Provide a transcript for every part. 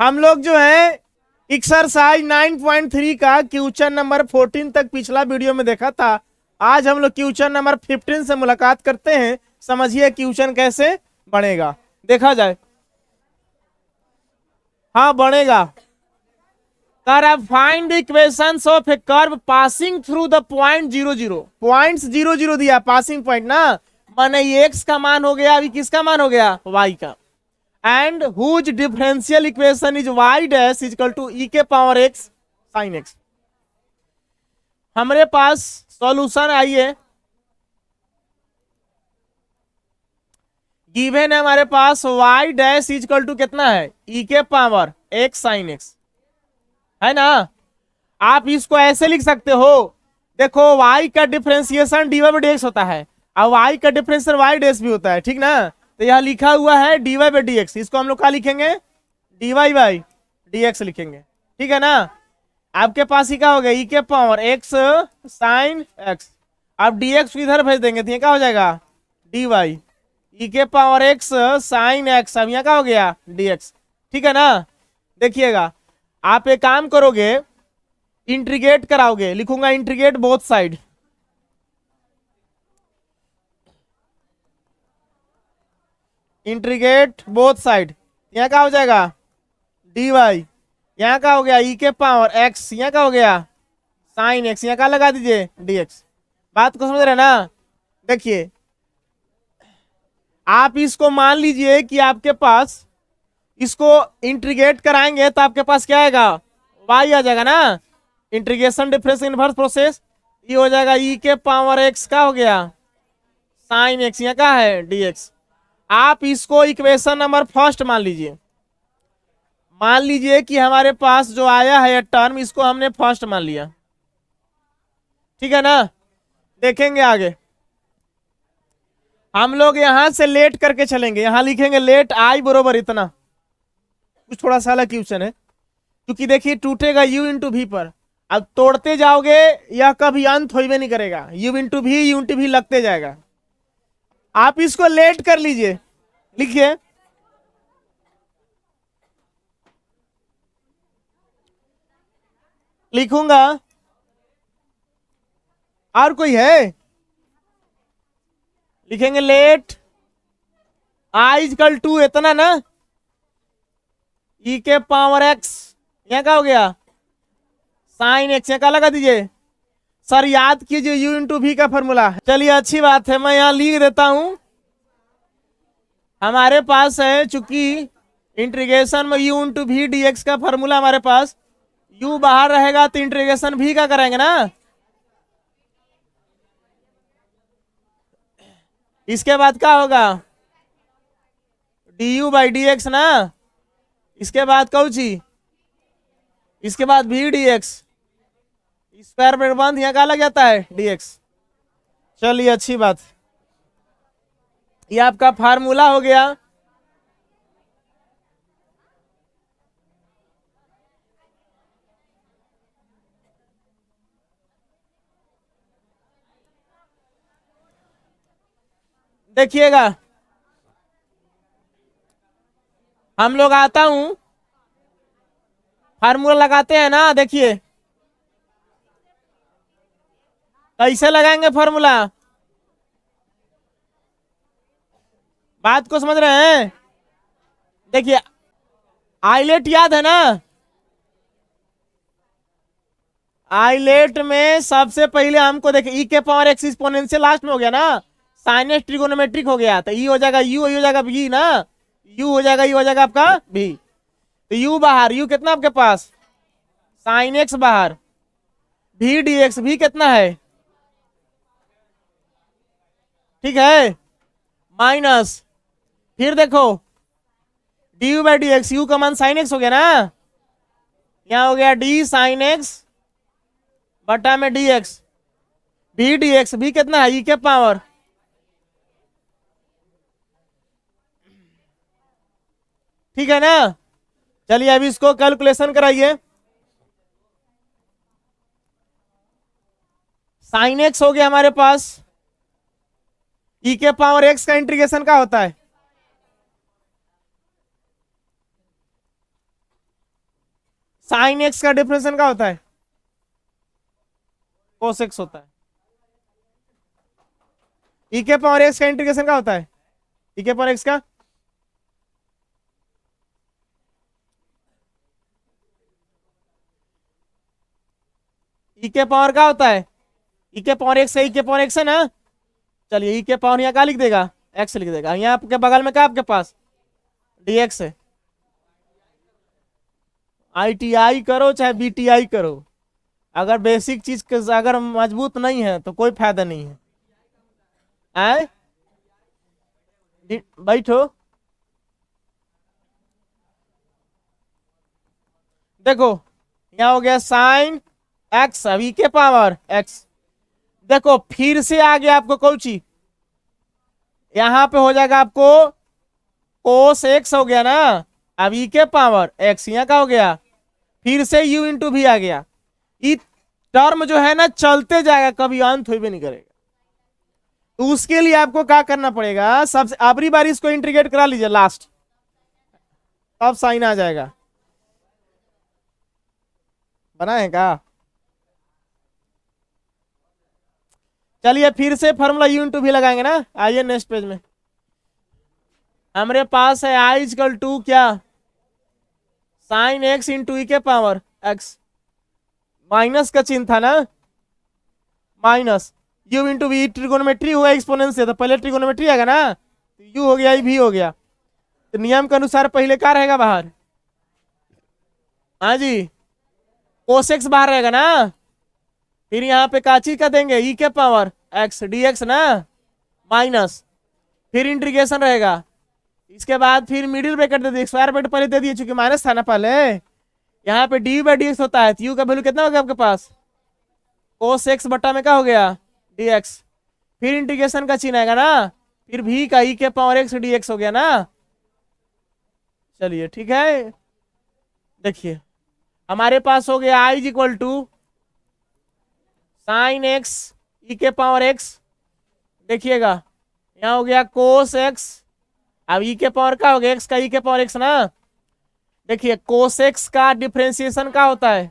हम लोग जो है एक्सरसाइज 9.3 का क्वेश्चन नंबर 14 तक पिछला वीडियो में देखा था। आज हम लोग क्वेश्चन नंबर 15 से मुलाकात करते हैं। समझिए क्वेश्चन कैसे बनेगा, देखा जाए। हाँ बनेगा। Find the equations of a curve passing through the point 0 0। Points 0 0 दिया, पासिंग पॉइंट ना, माने ये एक्स का मान हो गया, अभी किसका मान हो गया, वाई का। And whose differential equation is Y dash is equal to e के पावर एक्स साइन एक्स। हमारे पास सॉल्यूशन आइए, गिवन है हमारे पास वाई डैश इजकल टू कितना है, ई के पावर एक्स साइन एक्स, है ना। आप इसको ऐसे लिख सकते हो, देखो y का डिफरेंशिएशन dy बाई dx होता है और y का डिफरेंशिएशन y डैश भी होता है, ठीक ना। तो यह लिखा हुआ है dy बाई dx, इसको हम लोग क्या लिखेंगे, dy बाई dx लिखेंगे, ठीक है ना। आपके पास ही क्या हो गया, e के पावर x साइन x, अब dx इधर भेज देंगे तो ये क्या हो जाएगा, dy e के पावर x साइन x, अब यहाँ क्या हो गया dx, ठीक है ना। देखिएगा आप एक काम करोगे, इंटीग्रेट कराओगे, लिखूंगा integrate both side, integrate both side, यहाँ का हो जाएगा dy, यहाँ का हो गया e के पावर x, यहाँ का हो गया साइन x, यहाँ का लगा दीजिए dx। बात को समझ रहे ना। देखिए आप इसको मान लीजिए कि आपके पास इसको इंटीग्रेट कराएंगे तो आपके पास क्या आएगा, y आ जाएगा ना। इंटीग्रेशन डिफरेंस इनवर्स प्रोसेस, ये हो जाएगा e के पावर x का हो गया साइन x, यहाँ का है dx। आप इसको इक्वेशन नंबर फर्स्ट मान लीजिए, मान लीजिए कि हमारे पास जो आया है टर्म, इसको हमने फर्स्ट मान लिया, ठीक है ना। देखेंगे आगे हम लोग यहां से लेट करके चलेंगे, यहां लिखेंगे लेट आई बरोबर इतना, कुछ थोड़ा सा अलग क्वेश्चन है क्योंकि देखिए टूटेगा u इंटू भी पर, अब तोड़ते जाओगे यह कभी अंत हो ही नहीं करेगा, u इंटू भी लगते जाएगा। आप इसको लेट कर लीजिए, लिखिए लिखूंगा, और कोई है, लिखेंगे लेट आई इजकल टू इतना ना, ई के पावर एक्स, यहाँ का हो गया साइन एक्स, यहाँ का लगा दीजिए। सर याद कीजिए u इंटू भी का फॉर्मूला। चलिए अच्छी बात है, मैं यहाँ लिख देता हूं। हमारे पास है चूंकि इंटीग्रेशन में u इंटू भी dx का फॉर्मूला हमारे पास, u बाहर रहेगा तो इंटीग्रेशन भी का करेंगे ना। इसके बाद क्या होगा, du बाई dx ना, इसके बाद कौची, इसके बाद भी dx, स्क्वायर ब्रैकेट बंद, यहाँ का लग जाता है dx। चलिए अच्छी बात, ये आपका फार्मूला हो गया। देखिएगा हम लोग आता हूं, फार्मूला लगाते हैं ना, देखिए कैसे लगाएंगे फार्मूला, बात को समझ रहे हैं। देखिए आइलेट याद है ना, आइलेट में सबसे पहले हमको देखिए e के पावर एक्स एक्सपोनेंशियल लास्ट में हो गया ना, साइन एक्स ट्रिगोनोमेट्रिक हो गया, तो ई हो जाएगा u, हो जाएगा v ना, u हो जाएगा, हो जाएगा आपका v, तो u बाहर, u कितना आपके पास साइन एक्स बाहर, v dx, v कितना है, ठीक है माइनस, फिर देखो du बाई dx, u का मान साइन एक्स हो गया ना, यहाँ हो गया d साइन एक्स बटा में dx, v dx, v कितना है e के पावर, ठीक है ना। चलिए अभी इसको कैलकुलेशन कराइए, साइन एक्स हो गया हमारे पास, e के पावर x का इंटीग्रेशन क्या होता है, साइन एक्स का डिफरेंशियल क्या होता है? कोस एक्स होता है। ई के पावर एक्स का इंटीग्रेशन क्या होता है? ई के पावर एक्स का ई के पावर क्या होता है? ई के पावर एक्स का ई के पावर एक्स है ना। चलिए ई के पावर यहाँ क्या लिख देगा? एक्स लिख देगा। यहाँ आपके बगल में क्या आपके पास dx है। ITI करो चाहे BTI करो, अगर बेसिक चीज अगर मजबूत नहीं है तो कोई फायदा नहीं है। आए बैठो। देखो यहाँ हो गया साइन एक्स, अभी के पावर एक्स। देखो फिर से आ गया आपको कौन सी, यहाँ पे हो जाएगा आपको कोस एक्स हो गया ना, अब ई के पावर एक्स यहाँ का हो गया, फिर से u इंटू भी आ गया। ई टर्म जो है ना चलते जाएगा, कभी अंत हो भी नहीं करेगा। तो उसके लिए आपको क्या करना पड़ेगा, सबसे आखिरी बार इसको इंटीग्रेट करा लीजिए लास्ट, तब साइन आ जाएगा। बनाएगा। चलिए फिर से फॉर्मूला u इंटू भी लगाएंगे ना। आइए नेक्स्ट पेज में हमारे पास है i इजकल टू क्या, साइन एक्स इंटू ई के पावर एक्स, माइनस का चिन्ह था ना, minus u into V, trigonometry हुआ एक्सपोनेंशियल, तो पहले ट्रिगोनोमेट्री आएगा ना, तो u हो गया भी हो गया, तो नियम के अनुसार पहले क्या रहेगा बाहर, हाँ जी कोस एक्स बाहर रहेगा ना, फिर यहाँ पे काची का देंगे ई के पावर एक्स dx ना, माइनस फिर इंटीग्रेशन रहेगा, इसके बाद फिर मिडिल ब्रैकेट दे दिए, स्क्वायर ब्रैकेट पहले दे दिए चूंकि माइनस था ना पहले, यहाँ पे डी बाई डी एक्स होता है, तो यू का वैल्यू कितना हो गया आपके पास, कोस एक्स बट्टा में क्या हो गया dx, फिर इंटीग्रेशन का चिन्ह आएगा ना, फिर भी का ई के पावर एक्स dx हो गया ना। चलिए ठीक है, देखिए हमारे पास हो गया I is equal to sine x e के पावर एक्स, देखिएगा यहाँ हो गया कोस एक्स, अब ई के पावर का हो गया एक्स का ई के पावर एक्स ना, देखिए कोस एक्स का डिफरेंशिएशन का होता है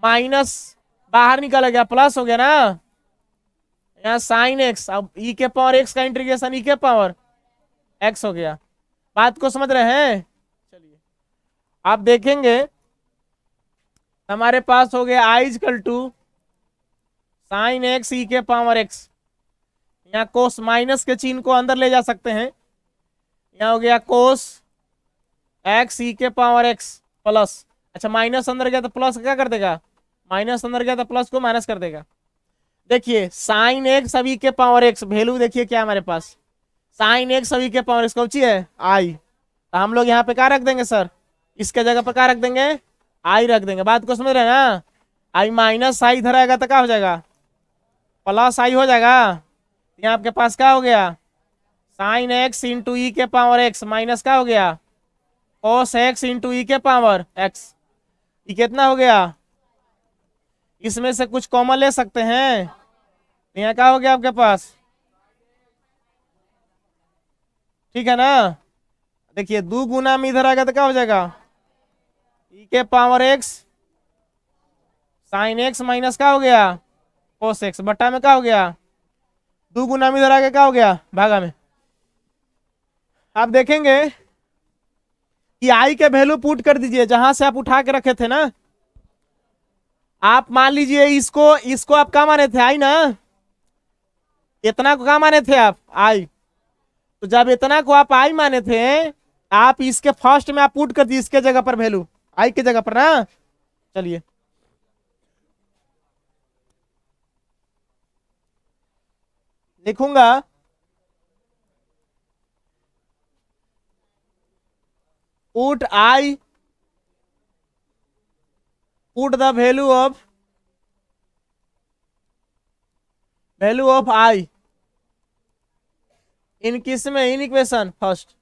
माइनस, बाहर निकल गया प्लस हो गया ना, यहाँ साइन एक्स, अब ई के पावर एक्स का इंटीग्रेशन ई के पावर एक्स हो गया। बात को समझ रहे हैं? चलिए आप देखेंगे हमारे पास हो गया आई is equal to sine x e के पावर एक्स, यहाँ कोस माइनस के चिन्ह को अंदर ले जा सकते हैं, यहाँ हो गया कोस एक्स ई के पावर एक्स प्लस, अच्छा माइनस अंदर गया तो प्लस क्या कर देगा, माइनस अंदर गया तो प्लस को माइनस कर देगा। देखिए साइन एक्स अभी के पावर एक्स वैल्यू देखिए क्या हमारे पास, साइन एक्स अभी के पावर एक्स कौन सी है आई, तो हम लोग यहाँ पे क्या रख देंगे सर, इसके जगह पर क्या रख देंगे आई रख देंगे। बात को समझ रहे हैं ना, आई माइनस आई इधर आएगा तो क्या हो जाएगा प्लस आई हो जाएगा, यहाँ आपके पास क्या हो गया साइन एक्स इंटू ई के पावर एक्स माइनस क्या हो गया कोस एक्स इंटू ई के पावर एक्स, ये कितना हो गया, इसमें से कुछ कॉमन ले सकते हैं, यहाँ क्या हो गया आपके पास, ठीक है ना। देखिए दो गुना में इधर आएगा तो क्या हो जाएगा ई के power x sine x minus क्या हो गया कोस एक्स बट्टा में क्या हो गया, दो गुना में इधर आगे क्या हो गया भागा में। आप देखेंगे कि आई के वैल्यू पुट कर दीजिए जहां से आप उठा के रखे थे ना, आप मान लीजिए इसको इसको आप क्या माने थे आई ना, इतना को क्या माने थे आप आई, तो जब इतना को आप आई माने थे, आप इसके फर्स्ट में आप पुट कर दिए इसके जगह पर वैल्यू आई के जगह पर ना। चलिए लिखूंगा put I, put the value of I in किस में, इन इक्वेशन फर्स्ट,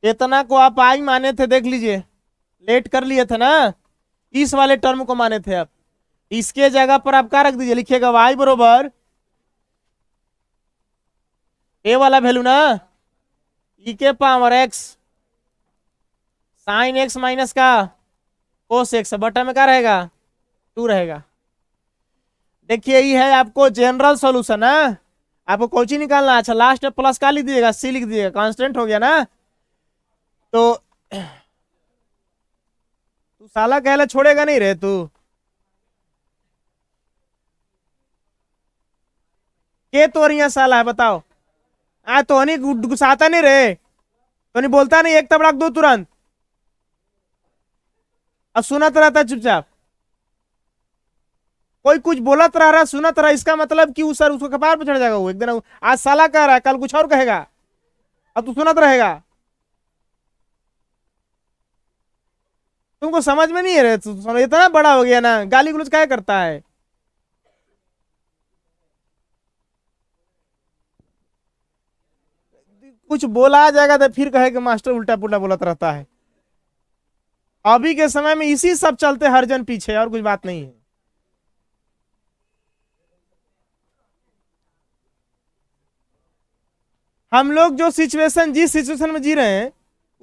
इतना को आप आई माने थे, देख लीजिए लेट कर लिए थे ना, इस वाले टर्म को माने थे आप, इसके जगह पर आप क्या रख दीजिए, लिखिएगा वाई बरोबर ए वाला वैल्यू ना ई के power x sine x minus का कोस एक्स, बटा में क्या रहेगा 2 रहेगा। देखिए ये है आपको जनरल सॉल्यूशन है, आपको कोची निकालना। अच्छा लास्ट में प्लस का लिख दीजिएगा, सी लिख दीजिएगा, कांस्टेंट हो गया ना। तो तू साला कहला छोड़ेगा नहीं रे तू, के तोरिया साला है बताओ। तो नहीं गुस्साता नहीं रे, तो नहीं बोलता नहीं, एक तबड़क दो तुरंत, अब सुनत रहता है चुपचाप। कोई कुछ बोलत रह रहा सुनत रहा, इसका मतलब कि सर उसको कपार पे चढ़ जाएगा वो एक दिन। आज साला कह रहा है, कल कुछ और कहेगा, अब तू सुनत रहेगा। तुमको समझ में नहीं है रे, तू समझ इतना बड़ा हो गया ना, गाली गलौज क्या करता है। कुछ बोला जाएगा तो फिर कहे कि मास्टर उल्टा पुल्टा बोलत रहता है। अभी के समय में इसी सब चलते हर जन पीछे, और कुछ बात नहीं है। हम लोग जो सिचुएशन जिस सिचुएशन में जी रहे हैं,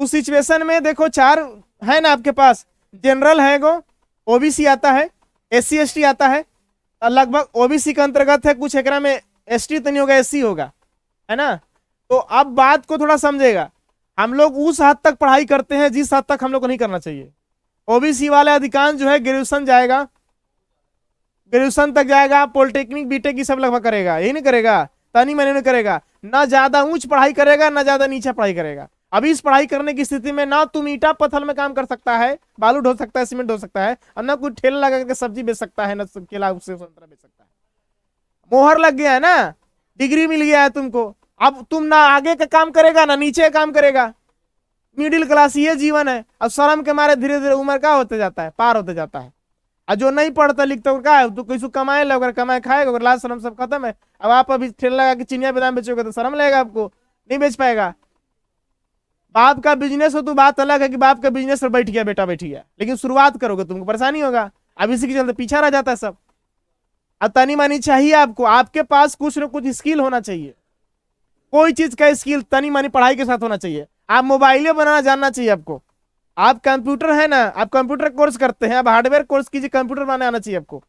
उस सिचुएशन में देखो 4 है ना आपके पास। जनरल है गो, ओबीसी आता है, एससी एसटी आता है, लगभग ओबीसी के अंतर्गत है, कुछ एकरा में एसटी तो नहीं होगा, एससी होगा, है ना। तो अब बात को थोड़ा समझेगा, हम लोग उस हद तक पढ़ाई करते हैं जिस हद तक हम लोग को नहीं करना चाहिए। ओबीसी वाले अधिकांश जो है ग्रेजुएशन जाएगा, ग्रेजुएशन तक जाएगा, पॉलिटेक्निक बीटेक की सब लगभग करेगा, यही नहीं करेगा, तनी मनी नहीं करेगा, ना ज्यादा ऊंच पढ़ाई करेगा ना ज्यादा नीचा पढ़ाई करेगा। अभी इस पढ़ाई करने की स्थिति में ना तुम ईटा पत्थर में काम कर सकता है, बालू ढो सकता है, सीमेंट ढो सकता है, और ना कोई ठेला लगा करके सब्जी बेच सकता है, ना केला उससे संतरा बेच सकता है। मोहर लग गया है ना, डिग्री मिल गया है तुमको, अब तुम ना आगे का काम करेगा ना नीचे का काम करेगा। मिडिल क्लास ये जीवन है। अब शर्म के मारे धीरे धीरे उम्र का होते जाता है, पार होते जाता है। और जो नहीं पढ़ता लिखता क्या है, तो किसी कमाए लगे, कमाए खाएगा, अगर लाज शर्म सब खत्म है। अब आप अभी ठेला लगा के चिनिया बादाम बेचोगे तो शर्म लगेगा आपको, नहीं बेच पाएगा। बाप का बिजनेस हो तो बात अलग है कि बाप का बिजनेस पर बैठ गया, बेटा बैठ गया, लेकिन शुरुआत करोगे तुमको परेशानी होगा। अब इसी के चलते पीछा रह जाता है सब। अब तनी मानी चाहिए आपको, आपके पास कुछ ना कुछ स्किल होना चाहिए, कोई चीज का स्किल तनी मानी पढ़ाई के साथ होना चाहिए। आप मोबाइलें बनाना जानना चाहिए आपको, आप कंप्यूटर है ना, आप कंप्यूटर कोर्स करते हैं, आप हार्डवेयर कोर्स कीजिए, कंप्यूटर बनाना आना चाहिए आपको।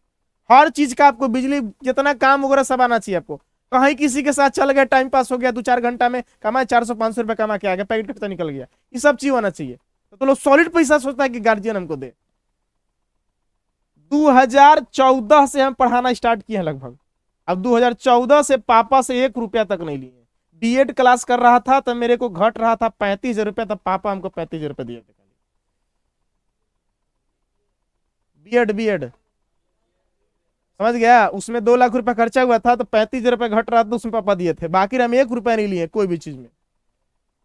हर चीज का आपको, बिजली जितना काम वगैरह सब आना चाहिए आपको। कहीं किसी के साथ चल गया, टाइम पास हो गया, 2-4 घंटा में कमाए 400-500 रुपए कमा के आ गया, पैकेट खर्चा निकल गया, ये सब चीज होना चाहिए। तो लोग सॉलिड पैसा सोचता है कि गार्जियन हमको दे। 2014 से हम पढ़ाना स्टार्ट किए हैं लगभग। अब 2014 से पापा से 1 रुपया तक नहीं लिए। बीएड क्लास कर रहा था तब मेरे को घट रहा था 35,000 रुपया, तब पापा हमको 35,000 रुपया दिए थे। बीएड बीएड समझ गया, उसमें 2 लाख रुपया खर्चा हुआ था, तो 35,000 रुपया घट रहा था, तो उसमें पापा दिए थे। बाकी हम 1 रुपया नहीं लिए कोई भी चीज में।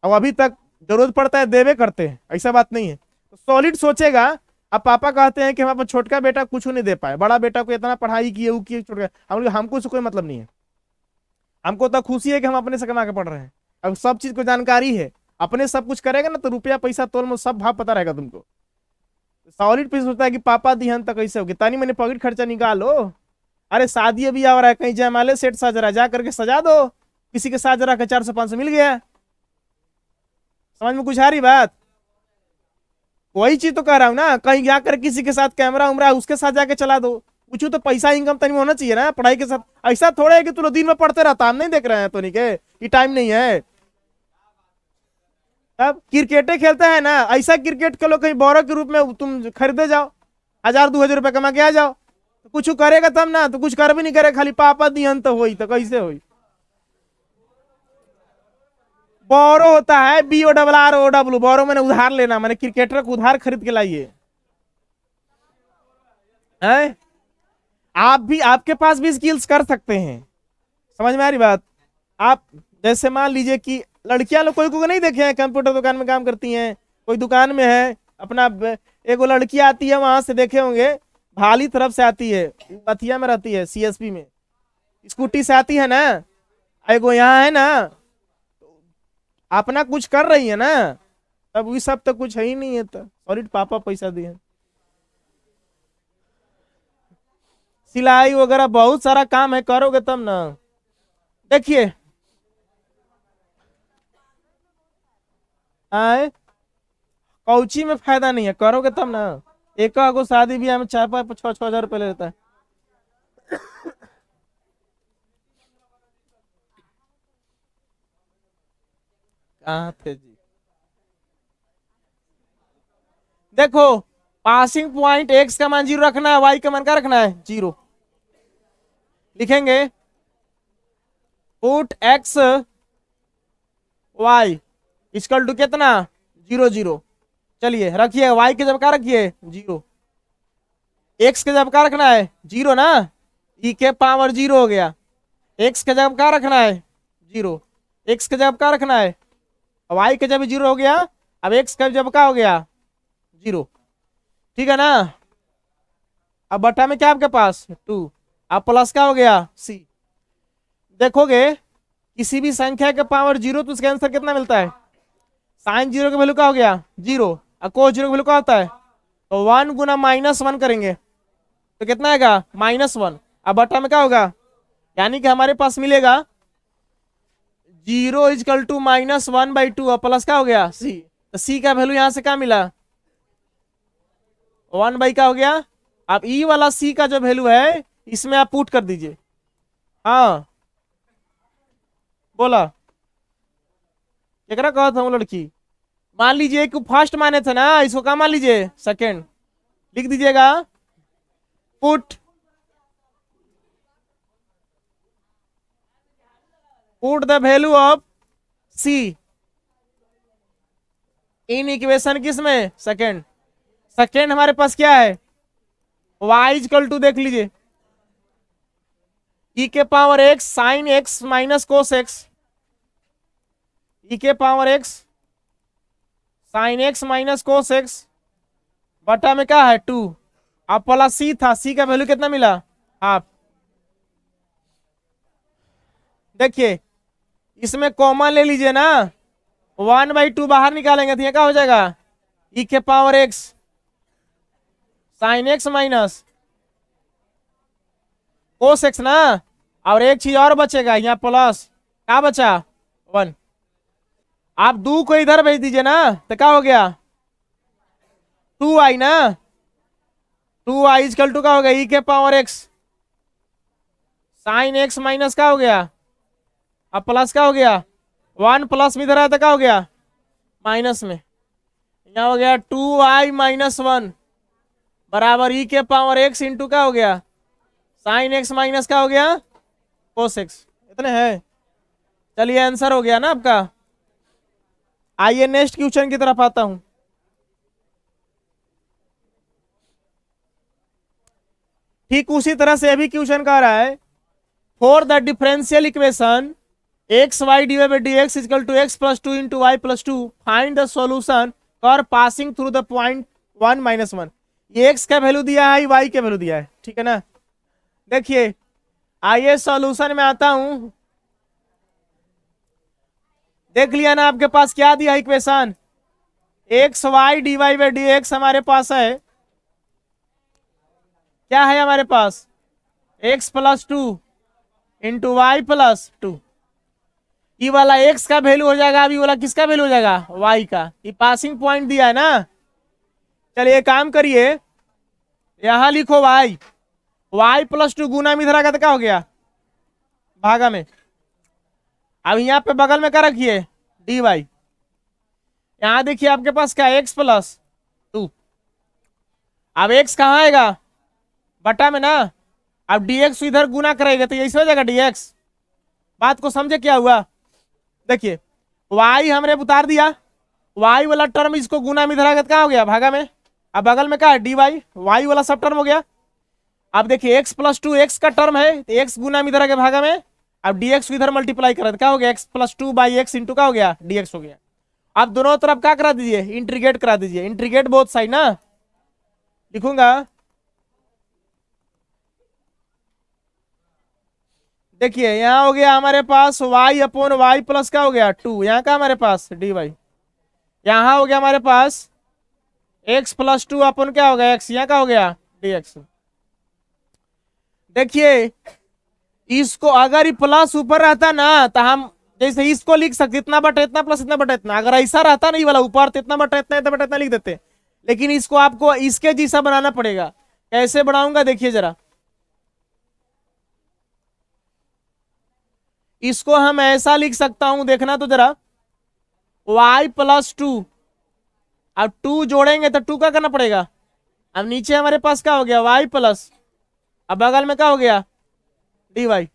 अब अभी तक जरूरत पड़ता है देवे करते हैं, ऐसा बात नहीं है। तो सॉलिड सोचेगा। अब पापा कहते हैं कि हमारा छोटका बेटा कुछ नहीं दे पाए, बड़ा बेटा को इतना पढ़ाई किए वो किए, छोटका हमको से कोई मतलब नहीं है। हमको तो खुशी है कि हम अपने से कमा के पढ़ रहे हैं। अब सब चीज को जानकारी है, अपने सब कुछ करेगा ना तो रुपया पैसा तोल में सब भाव पता रहेगा तुमको। सॉलिड पीस होता है कि पापा दिहन तक कैसे होगी, तानी मैंने पॉकेट खर्चा निकालो। अरे शादी अभी आ रहा है, कहीं जयमाले सेट सज रहा है, जा करके सजा दो, किसी के साथ जरा 400-500 मिल गया। समझ में कुछ आ रही बात। वही चीज तो कह रहा हूँ ना, कहीं जाकर किसी के साथ कैमरा उमरा उसके साथ जाके चला दो, कुछ तो पैसा इनकम तनी होना चाहिए ना पढ़ाई के साथ। ऐसा थोड़ा है कि तुम दिन में पढ़ते रहता, हम नहीं देख रहे हैं तो नहीं के कि टाइम नहीं है। अब क्रिकेटे खेलता है ना, ऐसा क्रिकेट खेलो कहीं बोरो के रूप में तुम खरीदे जाओ, 1,000-2,000 रुपए कमा के आ जाओ, तो कुछ करेगा तब ना, तो कुछ कर भी नहीं करे, खाली पापा दिहन तो होई, तो कैसे होई। बोरो होता है BORROW, बोरो मैंने उधार लेना, मैंने क्रिकेटर को उधार खरीद के लाइए है। आप भी, आपके पास भी स्किल्स कर सकते हैं, समझ में आ रही बात। आप जैसे मान लीजिए कि लड़कियां लोग कोई को नहीं देखे हैं, कंप्यूटर दुकान में काम करती हैं, कोई दुकान में है अपना, एक वो लड़की आती है वहां से देखे होंगे, भाली तरफ से आती है, बथिया में रहती है, CSP में स्कूटी से आती है ना, एगो यहाँ है ना, अपना कुछ कर रही है ना, तब ये सब तो कुछ है ही नहीं है, तो सॉलिड पापा पैसा दिए। सिलाई वगैरह बहुत सारा काम है, करोगे तब ना। देखिए आए, कौची में फायदा नहीं है, करोगे तब ना। एक को शादी ब्याह में 4-5-6 हजार रुपये ले लेता है। कहाँ थे जी? देखो पासिंग पॉइंट एक्स का मान 0 रखना है, वाई का मान क्या रखना है 0। लिखेंगे put X Y equal to कितना 0 0। चलिए रखिए वाई के जब क्या रखिए 0, एक्स के जब क्या रखना है 0 ना, ई के पावर 0 हो गया। एक्स के जब क्या रखना है 0, एक्स के जब क्या रखना है, वाई के जब 0 हो गया, अब एक्स का जब क्या हो गया 0, ठीक है ना। अब बटा में क्या आपके पास 2, अब प्लस क्या हो गया सी। देखोगे किसी भी संख्या के पावर 0 तो उसका आंसर कितना मिलता है, साइन 0 का वैल्यू क्या हो गया 0 और कोस 0 का वैल्यू क्या होता है, तो 1 गुना -1 करेंगे तो कितना आएगा -1। अब बटा में क्या होगा, यानी कि हमारे पास मिलेगा 0 इजकल टू -1/2 और प्लस क्या हो गया सी। तो सी का वैल्यू यहां से क्या मिला 1 बाई क्या हो गया। अब ई वाला सी का जो वैल्यू है इसमें आप पुट कर दीजिए। हाँ बोला क्या कहा था वो लड़की, मान लीजिए कि फर्स्ट माने थे ना, इसको क्या मान लीजिए सेकंड, लिख दीजिएगा put the value of C in equation किस में सेकंड। सेकंड हमारे पास क्या है y इक्वल टू देख लीजिए e के power x sine x minus cos x, e के power x sine x minus cos x बटा में क्या है 2, अब प्लस सी था, सी का वैल्यू कितना मिला हाफ। देखिए इसमें कॉमन ले लीजिए ना, 1/2 बाहर निकालेंगे तो ये क्या हो जाएगा e के power x sine x minus cos x ना, और एक चीज और बचेगा यहाँ प्लस क्या बचा 1। आप 2 को इधर भेज दीजिए ना तो क्या हो गया 2i ना, 2i इक्वल टू क्या हो गया e के power x sine x minus क्या हो गया, अब प्लस क्या हो गया 1 प्लस में इधर आया तो क्या हो गया माइनस में, यहाँ हो गया 2i - 1 बराबर e के पावर x इंटू क्या हो गया साइन x माइनस क्या हो गया कोस x। इतने हैं, चलिए आंसर हो गया ना आपका। आइए नेक्स्ट क्वेश्चन की तरफ आता हूं। ठीक उसी तरह से अभी क्वेश्चन कह रहा है for the differential equation x Y D Y by D X equal to X plus 2 into Y plus 2 find the solution for passing through the point 1 - 1। ये एक्स का वैल्यू दिया है, वाई का वैल्यू दिया है, ठीक है ना। देखिए आइए सॉल्यूशन में आता हूं। देख लिया ना आपके पास क्या दिया equation, x Y D Y by D x हमारे पास है, क्या है हमारे पास x plus 2 into Y plus 2। ये वाला एक्स का वैल्यू हो जाएगा, अभी वाला किसका वैल्यू हो जाएगा वाई का। ये पासिंग पॉइंट दिया है ना, चलिए काम करिए यहां लिखो वाई प्लस 2 गुना में इधर आएगा तो क्या हो गया भागा में। अब यहाँ पे बगल में क्या रखिए डी वाई, यहां देखिए आपके पास क्या एक्स प्लस 2, अब एक्स कहाँ आएगा बटा में ना, अब dx इधर गुना करेगा तो ऐसे हो जाएगा dx। बात को समझे क्या हुआ, देखिए y हमने उतार दिया, y वाला टर्म इसको गुना में इधर आएगा तो क्या हो गया भागा में, अब बगल में क्या है dy, y वाला सब टर्म हो गया। अब देखिए x प्लस 2 x का टर्म है तो x गुना में इधर आ गया भागा में, अब dx इधर मल्टीप्लाई करा तो क्या हो गया x plus 2 by x into क्या हो गया dx हो गया। अब दोनों तरफ क्या करा दीजिए इंटीग्रेट करा दीजिए, इंटीग्रेट बोथ साइड ना, लिखूंगा देखिए यहाँ हो गया हमारे पास y अपॉन वाई प्लस क्या हो गया 2, यहाँ का हमारे पास डी वाई, यहाँ हो गया हमारे पास x प्लस 2 अपॉन क्या हो गया x, यहाँ का हो गया dx। देखिए इसको अगर ये प्लस ऊपर रहता ना तो हम जैसे इसको लिख सकते इतना बटा इतना प्लस इतना बटा इतना, अगर ऐसा रहता नहीं वाला ऊपर तो इतना बटा इतना लिख देते, लेकिन इसको आपको इसके जैसा बनाना पड़ेगा। कैसे बनाऊंगा देखिए जरा, इसको हम ऐसा लिख सकता हूं, देखना तो जरा, y+2। अब 2 जोड़ेंगे तो 2 का करना पड़ेगा। अब नीचे हमारे पास क्या हो गया, y प्लस, अब बगल में क्या हो गया, dy।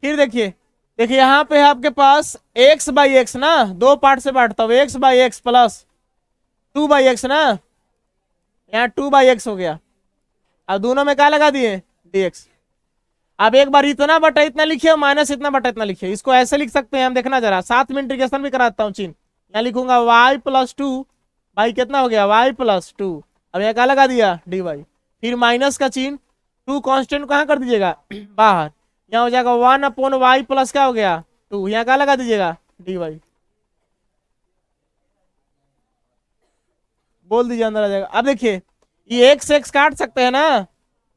फिर देखिए, देखिए यहाँ पे है आपके पास x/x ना, दो पार्ट से बांटता हूँ, x/x प्लस 2/x ना, यहाँ 2/x हो गया। अब दोनों में क्या लगा दिए, dx। अब एक बार इतना बटा इतना लिखिए, माइनस इतना बटा इतना लिखिए। इसको ऐसे लिख सकते हैं हम, देखना जरा, साथ में इंटीग्रेशन भी कराता हूँ चिन्ह। यहाँ लिखूंगा y+2 भाई कितना हो गया, y+2। अब यहाँ क्या लगा दिया, dy। फिर माइनस का चिन्ह, 2 कांस्टेंट कहाँ कर दीजिएगा, बाहर। यहाँ हो जाएगा 1/y प्लस क्या हो गया 2, यहाँ क्या लगा दीजिएगा, dy। बोल दीजिए, अंदर आ जाएगा। अब देखिए ये x से x काट सकते हैं ना, तो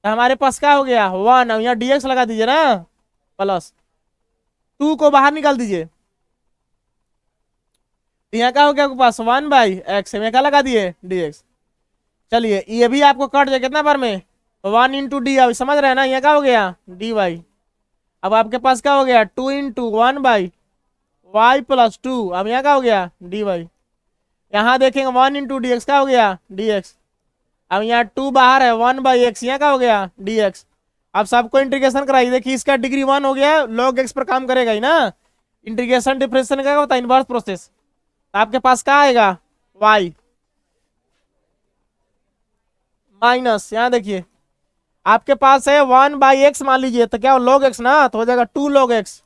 हमारे पास क्या हो गया 1। अब यहाँ dx लगा दीजिए ना, प्लस 2 को बाहर निकाल दीजिए, तो यहाँ क्या हो गया आपके पास 1/x, में क्या लगा दिए dx। चलिए ये भी आपको कट जाए कितना बार में, 1 × d। अब समझ रहे हैं ना, यहाँ क्या हो गया dy। अब आपके पास क्या हो गया 2 × 1/y+2। अब यहाँ क्या हो गया dy। यहाँ देखेंगे 1 × dx क्या हो गया dx। अब यहाँ 2 बाहर है, 1/x, यहाँ क्या हो गया dx। अब सबको इंटीग्रेशन कराइए, देखिए इसका डिग्री 1 हो गया, log x पर काम करेगा ही ना। इंटीग्रेशन डिफरेंशिएशन क्या होता है, इनवर्स प्रोसेस। आपके पास क्या आएगा y माइनस, यहाँ देखिए आपके पास है 1/x मान लीजिए, तो क्या log x ना, तो हो जाएगा 2 log x।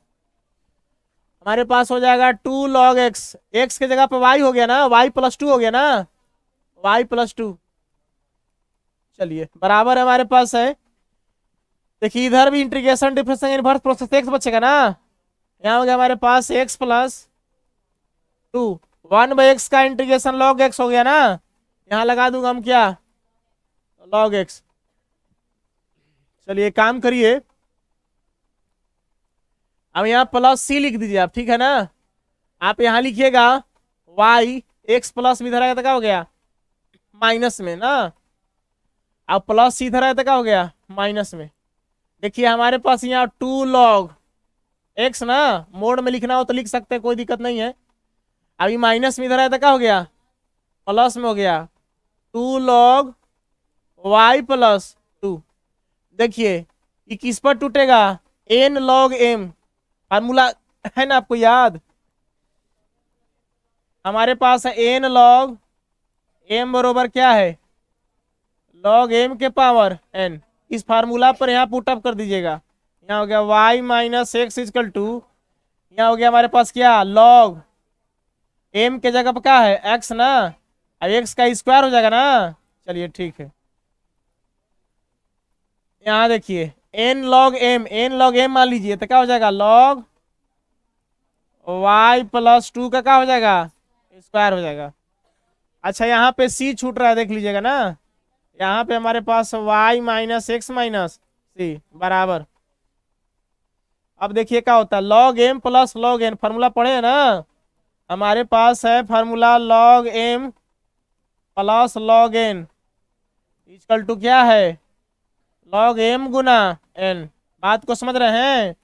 हमारे पास हो जाएगा 2 log x, x के जगह पे y हो गया ना, y+2 हो गया ना, y+2। चलिए बराबर हमारे पास है, देखिए इधर भी integration differentiation inverse process x बचेगा ना। यहाँ हो गया हमारे पास x+2, 1/x का इंटीग्रेशन log x हो गया ना, यहाँ लगा दूंगा हम क्या log x। चलिए काम करिए, अब यहाँ +c लिख दीजिए आप, ठीक है ना। आप यहाँ लिखिएगा y, x प्लस भी इधर आया तो क्या हो गया माइनस में ना, अब +c इधर आया तो क्या हो गया माइनस में। देखिए हमारे पास यहाँ 2 log x ना, मोड में लिखना हो तो लिख सकते हैं, कोई दिक्कत नहीं है। अभी माइनस में इधर आया तो क्या हो गया प्लस में हो गया 2 log y+2। देखिए ये किस पर टूटेगा, n log m, फार्मूला है ना आपको याद, हमारे पास है n log m बरोबर क्या है log m के पावर n। इस फार्मूला पर यहाँ पुटअप कर दीजिएगा, यहाँ हो गया y - x = यहाँ हो गया हमारे पास क्या log m के जगह पर क्या है x ना, अब x का स्क्वायर हो जाएगा ना। चलिए ठीक है, यहाँ देखिए n log m मान लीजिए, तो क्या हो जाएगा log y+2 का क्या हो जाएगा स्क्वायर हो जाएगा। अच्छा यहाँ पे c छूट रहा है, देख लीजिएगा ना, यहाँ पे हमारे पास y - x - c बराबर, अब देखिए क्या होता है log m plus log n, formula पढ़े हैं ना, हमारे पास है formula log m plus log n equal to क्या है log m गुना n। बात को समझ रहे हैं,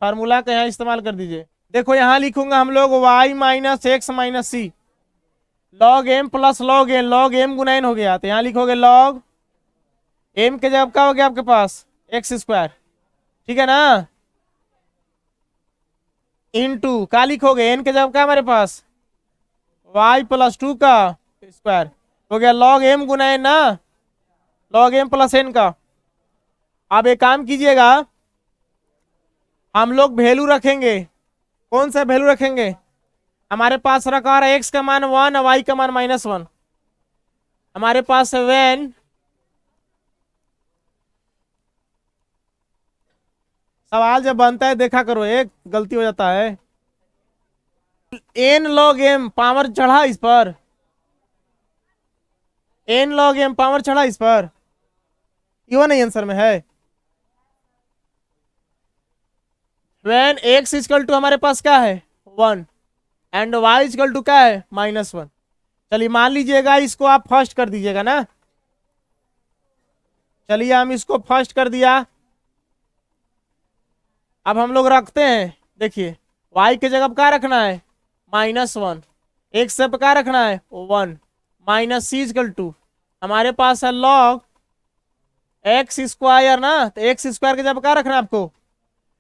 फार्मूला का यहाँ इस्तेमाल कर दीजिए। देखो यहाँ लिखूंगा हम लोग y - x - c, log m plus log n, log m गुना n हो गया, तो यहाँ लिखोगे log m के जगह क्या हो गया आपके पास x², ठीक है ना, इनटू क्या लिखोगे n के जगह क्या हमारे पास y+2 का स्क्वायर हो गया log m गुना n ना, log m प्लस n का। अब एक काम कीजिएगा, हम लोग वैल्यू रखेंगे, कौन सा वैल्यू रखेंगे, हमारे पास रखा है x का मान 1 और y का मान -1। हमारे पास है when सवाल जब बनता है देखा करो, एक गलती हो जाता है, n log m पावर चढ़ा इस पर, n log m पावर चढ़ा इस पर, ये नहीं आंसर में है। when x = हमारे पास क्या है 1 एंड y = क्या है -1। चलिए मान लीजिएगा इसको आप फर्स्ट कर दीजिएगा ना। चलिए हम इसको फर्स्ट कर दिया। अब हम लोग रखते हैं, देखिए y के जगह क्या रखना है, -1, x से क्या रखना है 1, माइनस सी इजकल टू हमारे पास है log एक्स स्क्वायर ना, तो एक्स स्क्वायर के जगह क्या रखना है आपको,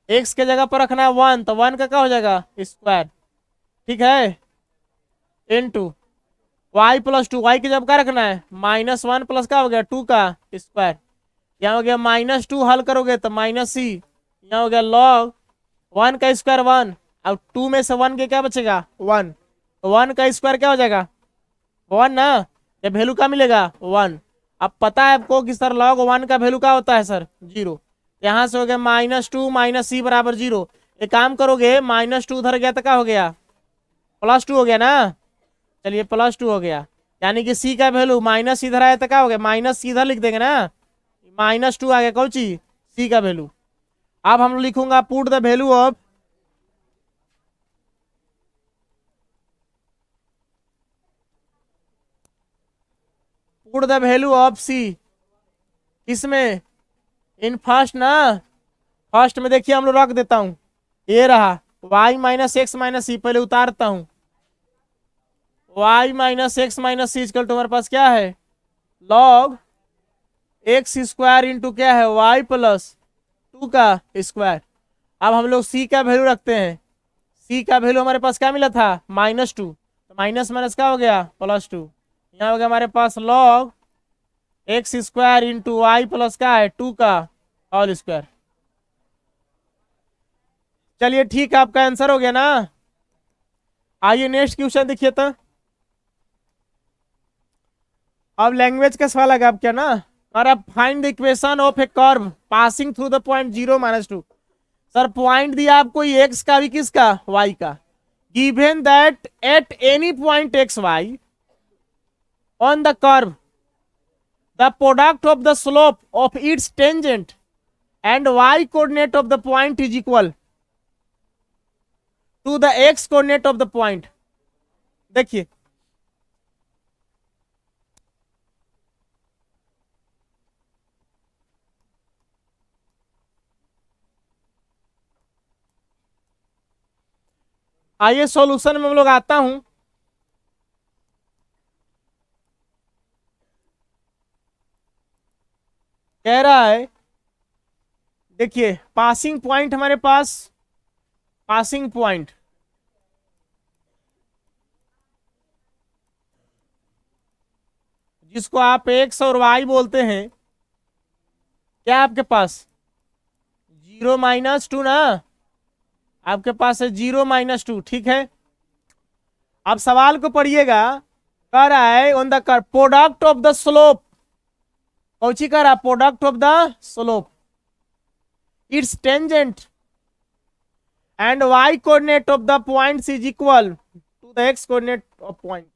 एक्स के जगह पर रखना है 1, तो 1 का क्या हो जाएगा स्क्वायर, ठीक है, into y plus two, y की जब क्या रखना है -1 प्लस क्या हो गया 2 का स्क्वायर, यहाँ हो गया -2, हल करोगे तो -c, यहाँ हो गया log 1 का स्क्वायर 1, अब 2 में से 1 के क्या बचेगा 1, तो 1 का स्क्वायर क्या हो जाएगा 1 ना, ये वैल्यू क्या मिलेगा 1। अब पता है आपको कि सर log 1 का वैल्यू क्या होता है सर 0, यहाँ से हो गया -2 माइनस सी बराबर 0। एक काम करोगे -2 उधर गया तो क्या हो गया +2 हो गया ना, चलिए +2 हो गया, यानी कि सी का वैल्यू माइनस इधर आया तो क्या हो गया माइनस सी इधर लिख देंगे ना, -2 आ गया कौन चीज सी का वैल्यू। अब हम लिखूंगा पुट द वैल्यू ऑफ सी, इसमें इन फर्स्ट ना, फर्स्ट में देखिए हम लोग रख देता हूं, ये रहा y minus x minus c, पहले उतारता हूं, y minus x minus c equal to हमारे पास क्या है log एक्स स्क्वायर इंटू क्या है y प्लस 2 का स्क्वायर। अब हम लोग c का वैल्यू रखते हैं, c का वैल्यू हमारे पास क्या मिला था -2, तो माइनस माइनस क्या हो गया +2, यहाँ हो गया हमारे पास log x square into Y plus क्या है 2 का होल स्क्वायर। चलिए ठीक है, आपका आंसर हो गया ना। आइए नेक्स्ट क्वेश्चन देखिए तो, अब लैंग्वेज का सवाल है आप क्या ना, और अब find the equation of a curve passing through the point 0 -2। Sir point दिया आपको एक्स का भी किसका वाई का, given that at any point x y on the curve the product of the slope of its tangent and y coordinate of the point is equal to the x coordinate of the point। देखिए आइए solution में हम लोग आता हूं, कह रहा है देखिए पासिंग पॉइंट हमारे पास, पासिंग पॉइंट जिसको आप एक्स और वाई बोलते हैं, क्या आपके पास 0 -2 ना, आपके पास है 0 -2, ठीक है। अब सवाल को पढ़िएगा, कह रहा है on the product of the slope, कौची कह रहा product of the slope its tangent and y coordinate of the points is equal to the x coordinate of point,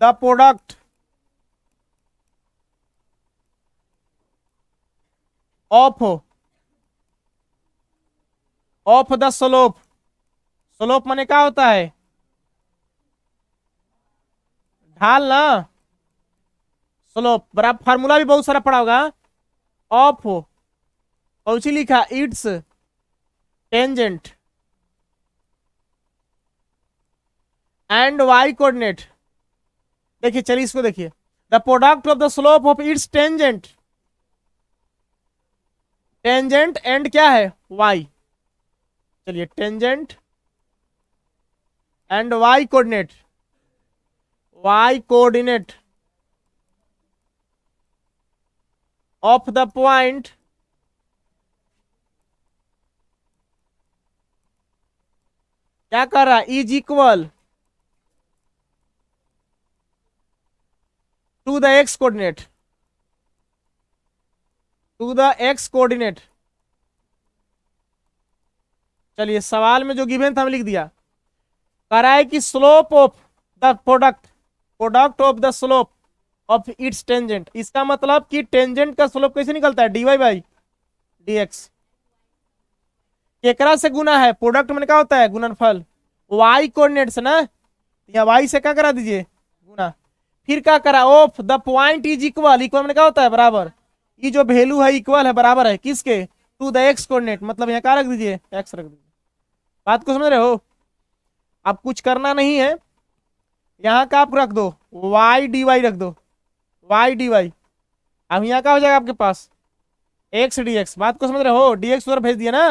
the product of the slope, slope माने क्या होता है ढाल ना, slope बराबर फार्मूला भी बहुत सारा पढ़ा होगा, ऑफ कौची लिखा its tangent and y coordinate. देखिए चलिए इसको देखिए, the product of the slope of its tangent, tangent and क्या है वाई, चलिए tangent and y coordinate, y coordinate of the point क्या कर रहा है is equal to the x coordinate, to the x coordinate. चलिए सवाल में जो गिवन था हम लिख दिया, कह रहा है कि slope of the product, product of the slope of its tangent, इसका मतलब कि टेंजेंट का स्लोप कैसे निकलता है dy बाई dx, केकरा से गुना है, प्रोडक्ट में क्या होता है गुणनफल y कोऑर्डिनेट से ना, या वाई से क्या करा दीजिए गुना, फिर क्या करा of the point is equal, equal में क्या होता है बराबर, ये जो वैल्यू है इक्वल है बराबर है किसके, टू द एक्स कोऑर्डिनेट, मतलब यहाँ क्या रख दीजिए एक्स रख दीजिए। बात को समझ रहे हो, अब कुछ करना नहीं है, यहाँ का आप रख दो वाई डी वाई रख दो, वाई डी वाई, अब यहाँ क्या हो जाएगा आपके पास एक्स डी एक्स। बात को समझ रहे हो, डी एक्स उधर भेज दिया ना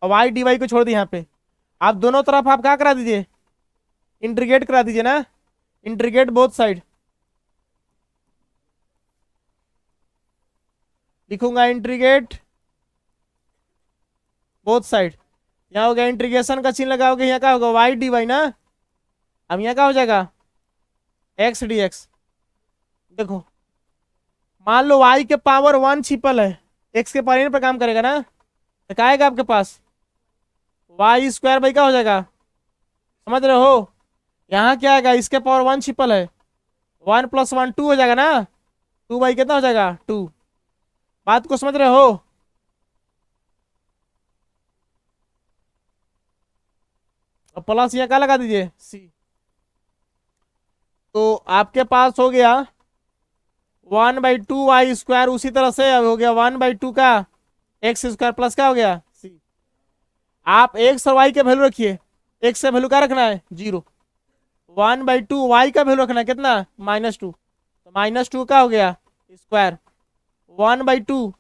और वाई डी वाई को छोड़ दिया यहाँ पे, आप दोनों तरफ आप क्या करा दीजिए इंटीग्रेट करा दीजिए ना, इंटीग्रेट बोथ साइड, लिखूंगा इंटीग्रेट बोथ साइड, यहाँ हो गया इंटीग्रेशन का चिन्ह लगाओगे, यहाँ क्या होगा वाई डी वाई ना, अब यहाँ क्या हो जाएगा एक्स डी एक्स। देखो मान लो वाई के पावर 1 छिपल है, एक्स के पावर पर काम करेगा ना, तो क्या आएगा आपके पास वाई स्क्वायर बाई क्या हो जाएगा, समझ रहे हो, यहाँ क्या आएगा इसके पावर 1 छिपल है, 1 + 1 2 हो जाएगा ना, 2 बाई कितना हो जाएगा 2। बात को समझ रहे हो, और प्लस यहाँ क्या लगा दीजिए सी, तो आपके पास हो गया 1/2 वाई स्क्वायर, उसी तरह से अब हो गया 1/2 का एक्स स्क्वायर प्लस क्या हो गया सी। आप एक्स और वाई के वैल्यू रखिए, एक्स से वैल्यू क्या रखना है 0, 1/2 वाई का वैल्यू रखना है कितना -2, तो -2 का हो गया स्क्वायर 1/2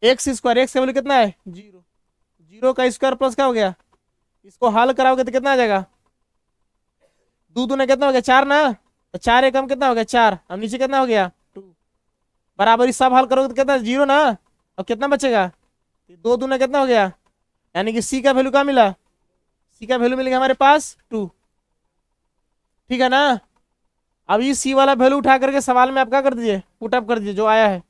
एक्स स्क्वायर, एक्स का वैल्यू कितना है 0, 0 का स्क्वायर प्लस क्या हो गया, इसको हल कराओगे तो कितना आ जाएगा, दो दूने कितना हो गया 4 ना, तो 4 एकम कितना हो गया 4, अब नीचे कितना हो गया 2, बराबर इस सब हल करोगे तो कितना 0 ना, और कितना बचेगा 2 दूने कितना हो गया, यानी कि सी का वैल्यू क्या मिला, सी का वैल्यू मिलेगा हमारे पास 2, ठीक है ना। अब ये सी वाला वैल्यू उठा करके सवाल में आप क्या कर दीजिए पुट अप कर दीजिए जो आया है,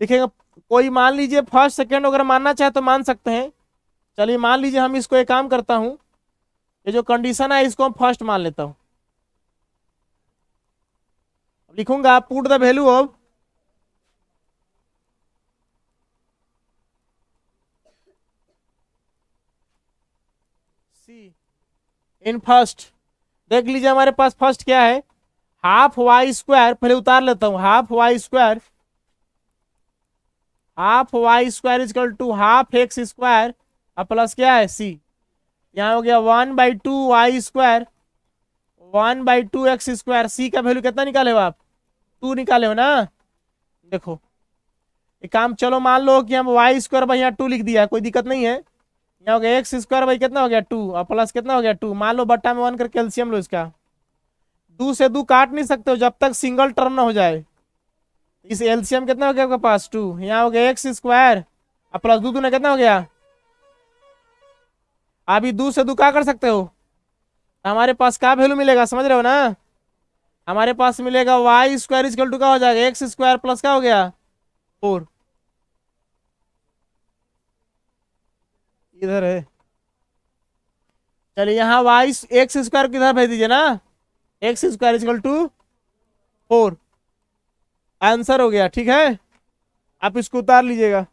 देखिएगा कोई मान लीजिए फर्स्ट सेकंड अगर मानना चाहे तो मान सकते हैं, चलिए मान लीजिए हम इसको एक काम करता हूं, ये जो कंडीशन है इसको हम फर्स्ट मान लेता हूं, लिखूंगा put the value of C in first. देख लीजिए हमारे पास फर्स्ट क्या है, हाफ वाई स्क्वायर, पहले उतार लेता हूं, half y square is equal to half x square और प्लस क्या है सी, यहाँ हो गया 1/2 y square 1/2 x square, c का वैल्यू कितना निकाले हो आप 2 निकाले हो ना। देखो एक काम, चलो मान लो कि हम वाई स्क्वायर भाई यहाँ 2 लिख दिया, कोई दिक्कत नहीं है, यहाँ हो गया एक्स स्क्वायर भाई कितना हो गया 2 और प्लस कितना हो गया 2, मान लो बट्टा में 1 कर कैल्सियम लो इसका, 2 से 2 काट नहीं सकते हो जब तक सिंगल टर्म ना हो जाए, इस एलसीएम कितना हो गया आपके पास 2, यहाँ हो गया एक्स स्क्वायर और प्लस 2 दूना कितना हो गया, अभी 2 से 2 क्या कर सकते हो, हमारे पास क्या वैल्यू मिलेगा समझ रहे हो ना, हमारे पास मिलेगा वाई स्क्वायर इजकल टू क्या हो जाएगा एक्स स्क्वायर प्लस क्या हो गया 4, इधर है, चलिए यहाँ वाई एक्स स्क्वायर किधर भेज दीजिए ना, x square is equal to 4, answer हो गया, ठीक है आप इसको उतार लीजिएगा।